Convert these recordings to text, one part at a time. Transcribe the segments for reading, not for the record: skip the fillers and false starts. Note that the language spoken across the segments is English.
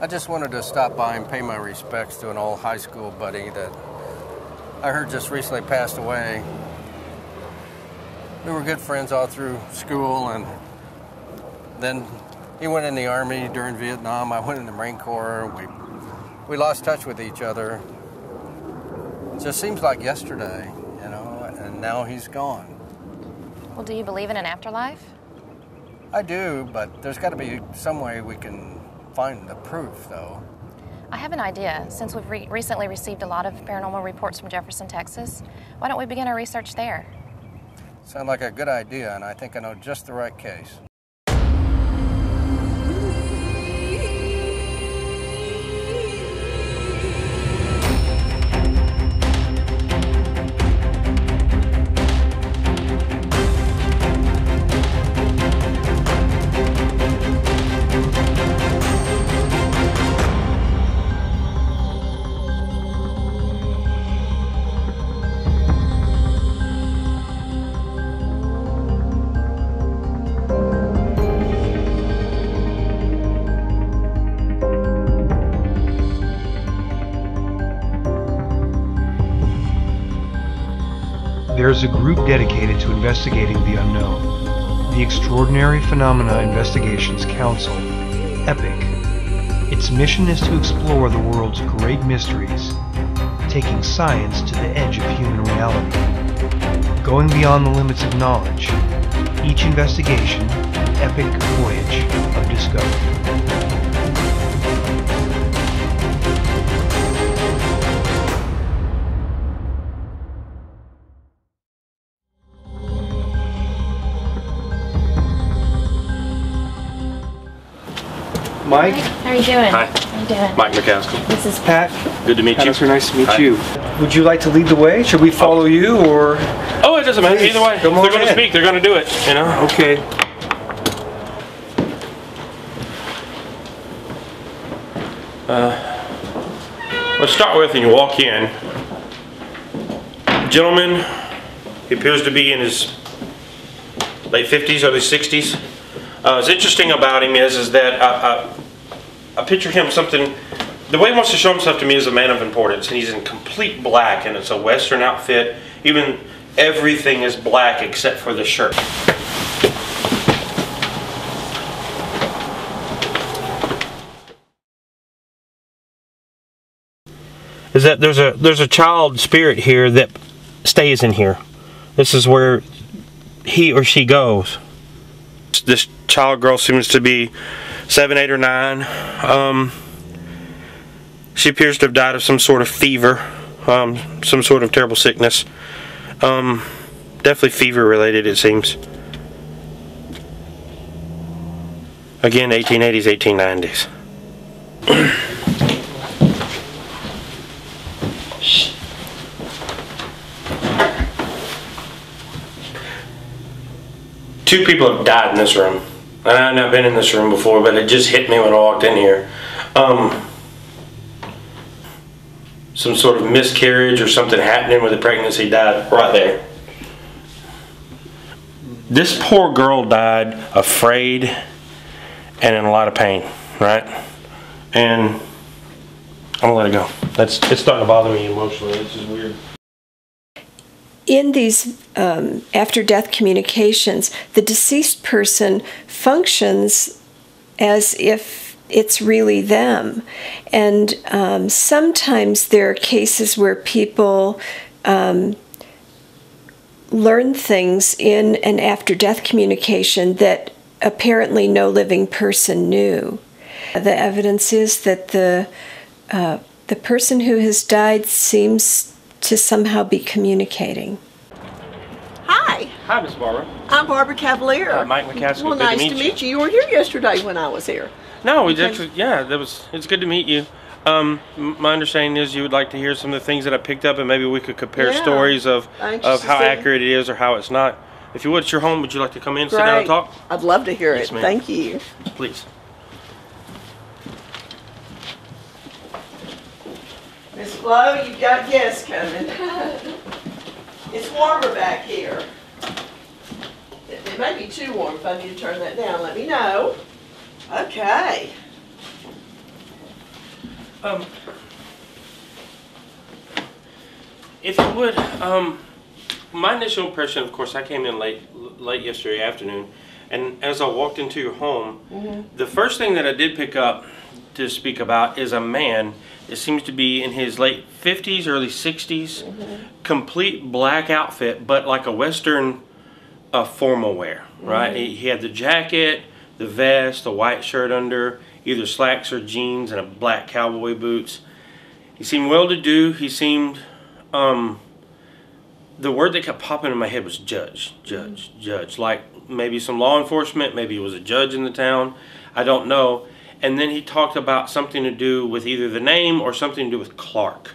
I just wanted to stop by and pay my respects to an old high school buddy that I heard just recently passed away. We were good friends all through school, and then he went in the Army during Vietnam. I went in the Marine Corps. We lost touch with each other. It just seems like yesterday, you know, and now he's gone. Well, do you believe in an afterlife? I do, but there's got to be some way we can find the proof, though. I have an idea. Since we've recently received a lot of paranormal reports from Jefferson, Texas, why don't we begin our research there? Sounds like a good idea, and I think I know just the right case. There's a group dedicated to investigating the unknown, the Extraordinary Phenomena Investigations Council, EPIC. Its mission is to explore the world's great mysteries, taking science to the edge of human reality, going beyond the limits of knowledge, each investigation an epic voyage of discovery. Mike? How are you doing? Hi. How you doing? Mike McCaskill. This is Pat? Good to meet you. Sir, nice to meet Hi. you. Would you like to lead the way? Should we follow you, or? Oh, it doesn't matter. Please, Either way. If come they're on going to in. speak, they're going to do it, you know? Okay. Let's start with, and you walk in. Gentleman, he appears to be in his late 50s, early 60s. What's interesting about him is that I picture him something, the way he wants to show himself to me is a man of importance, and he's in complete black, and it's a Western outfit. Even everything is black except for the shirt. Is that there's a child spirit here that stays in here. This is where he or she goes. This child girl seems to be 7, 8, or 9. She appears to have died of some sort of fever, some sort of terrible sickness. Definitely fever related, it seems. Again, 1880s, 1890s. Two people have died in this room. And I've not been in this room before, but it just hit me when I walked in here. Some sort of miscarriage or something happening with the pregnancy, died right there. This poor girl died afraid and in a lot of pain, right? And I'm gonna let it go. It's starting to bother me emotionally. It's just weird. In these after-death communications, the deceased person functions as if it's really them. And sometimes there are cases where people learn things in an after-death communication that apparently no living person knew. The evidence is that the person who has died seems to somehow be communicating. Hi. Hi, Miss Barbara. I'm Barbara Cavalier. Mike McCaskill. Well, nice to meet you. You were here yesterday when I was here. No, we actually, yeah, it's good to meet you. My understanding is you would like to hear some of the things that I picked up, and maybe we could compare stories of how accurate it is or how it's not. If you would, it's your home. Would you like to come in, sit down and talk? I'd love to hear it. Ma'am. Thank you. Please. Miss Flo, you've got guests coming. It's warmer back here. It may be too warm if I need to turn that down. Let me know. Okay. If you would, my initial impression, of course, I came in late yesterday afternoon, and as I walked into your home, the first thing that I did pick up to speak about is a man that seems to be in his late 50s, early 60s, complete black outfit, but like a Western formal wear, right? He had the jacket, the vest, the white shirt under, either slacks or jeans, and a black cowboy boots. He seemed well-to-do. He seemed, the word that kept popping in my head was judge, like maybe some law enforcement, maybe he was a judge in the town, I don't know. And then he talked about something to do with either the name or something to do with Clark.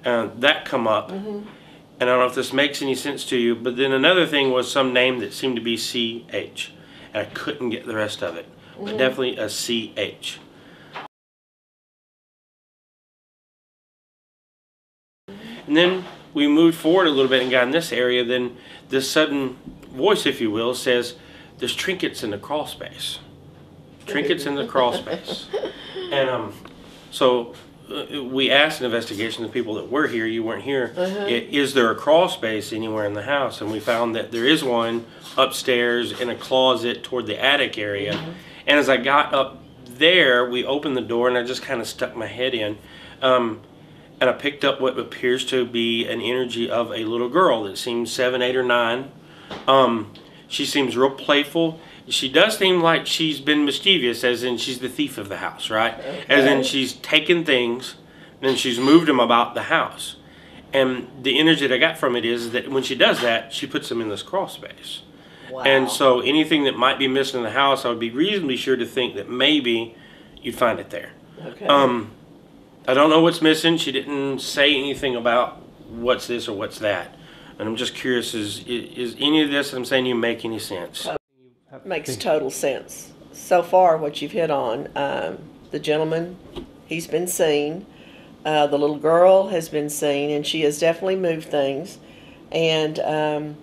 That come up. And I don't know if this makes any sense to you, but then another thing was some name that seemed to be C-H. And I couldn't get the rest of it. But definitely a C-H. And then we moved forward a little bit and got in this area. Then this sudden voice, if you will, says, there's trinkets in the crawl space. Trinkets in the crawl space. And so we asked an investigation of the people that were here, you weren't here, is there a crawl space anywhere in the house? And we found that there is one upstairs in a closet toward the attic area. And as I got up there, we opened the door and I just kind of stuck my head in. And I picked up what appears to be an energy of a little girl that seems 7, 8, or 9. She seems real playful. She does seem like she's been mischievous, as in she's the thief of the house, right? As in she's taken things and then she's moved them about the house. And the energy that I got from it is that when she does that, she puts them in this crawl space. And so anything that might be missing in the house, I would be reasonably sure to think that maybe you'd find it there. I don't know what's missing. She didn't say anything about what's this or what's that. And I'm just curious, is any of this that I'm saying to you make any sense? Makes total sense. So far, what you've hit on, the gentleman, he's been seen. The little girl has been seen, and she has definitely moved things. And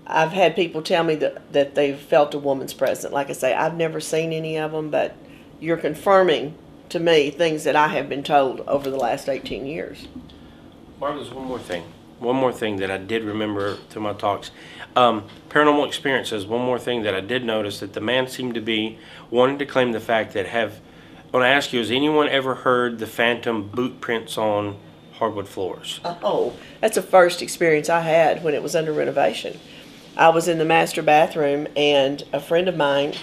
I've had people tell me that they've felt a woman's presence. Like I say, I've never seen any of them, but you're confirming to me things that I have been told over the last 18 years. Barbara, there's one more thing. One more thing that I did remember through my talks. Paranormal experiences, one more thing that I did notice, that the man seemed to be wanting to claim the fact that I want to ask you, has anyone ever heard the phantom boot prints on hardwood floors? Oh, that's the first experience I had when it was under renovation. I was in the master bathroom, and a friend of mine,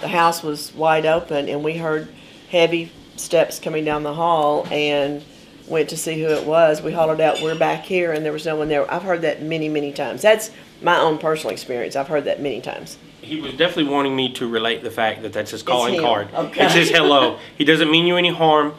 the house was wide open, and we heard heavy steps coming down the hall and went to see who it was. We hollered out, "We're back here," and there was no one there. I've heard that many, many times. That's my own personal experience. I've heard that many times. He was definitely wanting me to relate the fact that that's his calling card. Okay. It's his hello. He doesn't mean you any harm.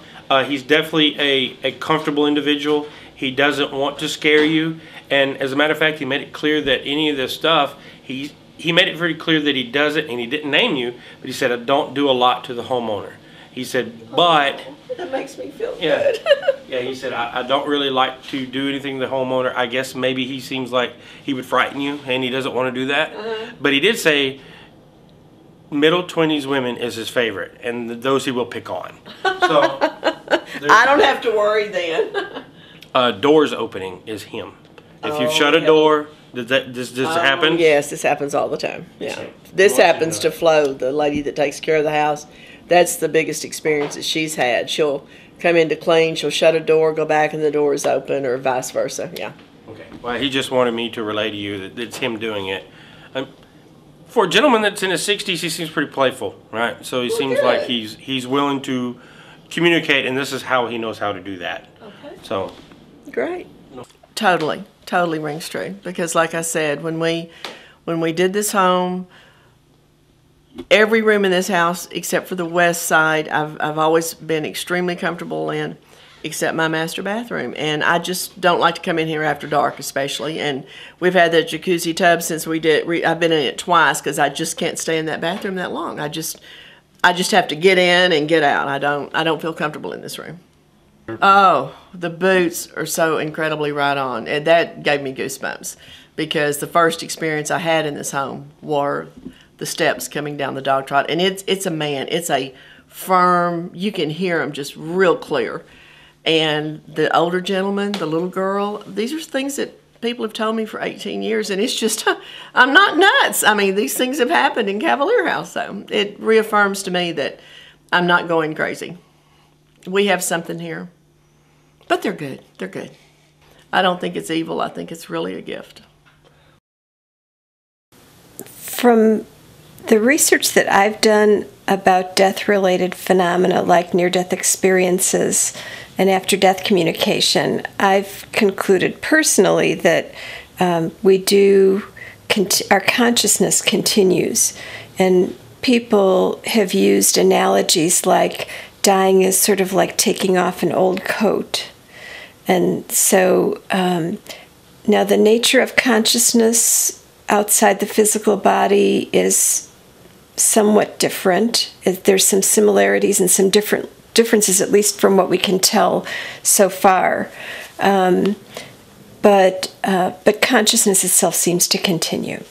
He's definitely a comfortable individual. He doesn't want to scare you. And as a matter of fact, he made it clear that any of this stuff, he made it very clear that he does it, and he didn't name you, but he said, I don't do a lot to the homeowner. He said, but... That makes me feel good. Yeah, he said, I don't really like to do anything to the homeowner. I guess maybe he seems like he would frighten you, and he doesn't want to do that. But he did say middle 20s women is his favorite, and those he will pick on. So I don't have to worry then. Doors opening is him. If you've shut a door, does this happen? Yes, this happens all the time. Yeah, this happens to Flo, the lady that takes care of the house. That's the biggest experience that she's had. She'll come in to clean, she'll shut a door, go back, and the door is open, or vice versa. Yeah. Okay. Well, he just wanted me to relay to you that it's him doing it. For a gentleman that's in his 60s, he seems pretty playful, right? So he seems like he's willing to communicate, and this is how he knows how to do that. Okay. So. Great. Totally rings true. Because, like I said, when we did this home, every room in this house, except for the west side, I've always been extremely comfortable in, except my master bathroom. And I just don't like to come in here after dark, especially. And we've had that jacuzzi tub since we did. I've been in it twice because I just can't stay in that bathroom that long. I just have to get in and get out. I don't feel comfortable in this room. Oh, the boots are so incredibly right on. And that gave me goosebumps because the first experience I had in this home were the steps coming down the dog trot. And it's a man. It's a firm, you can hear him just real clear. And the older gentleman, the little girl, these are things that people have told me for 18 years, and it's just, I'm not nuts. I mean, these things have happened in Cavalier House, so it reaffirms to me that I'm not going crazy. We have something here. But they're good. They're good. I don't think it's evil. I think it's really a gift. From the research that I've done about death-related phenomena like near-death experiences and after-death communication, I've concluded personally that our consciousness continues. And people have used analogies like dying is sort of like taking off an old coat. And so now the nature of consciousness outside the physical body is somewhat different. There's some similarities and some differences, at least from what we can tell so far. But consciousness itself seems to continue.